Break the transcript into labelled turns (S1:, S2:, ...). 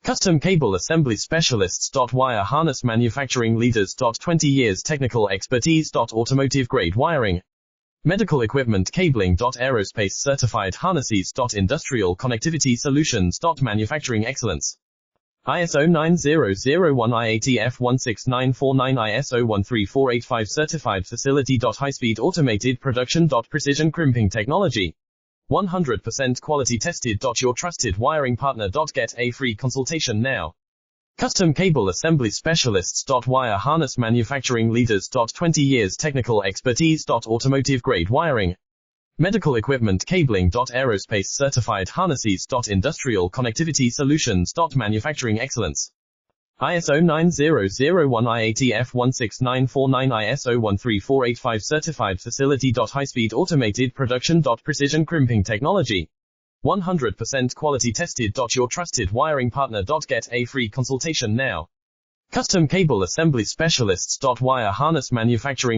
S1: Custom cable assembly specialists. Wire harness manufacturing leaders. 20 years technical expertise. Automotive grade wiring, medical equipment cabling. Aerospace certified harnesses. Industrial connectivity solutions. Manufacturing excellence. ISO 9001 IATF 16949 ISO 13485 certified facility. High-speed automated production. Precision crimping technology. 100% quality tested. Your trusted wiring partner. Get a free consultation now. Custom cable assembly specialists. Wire harness manufacturing leaders. 20 years technical expertise. Automotive grade wiring, medical equipment cabling. Aerospace certified harnesses. Industrial connectivity solutions. Manufacturing excellence. ISO 9001 IATF 16949 ISO 13485 certified facility. High-speed automated production. Precision crimping technology. 100% quality tested. Your trusted wiring partner. Get a free consultation now. Custom cable assembly specialists. Wire harness manufacturing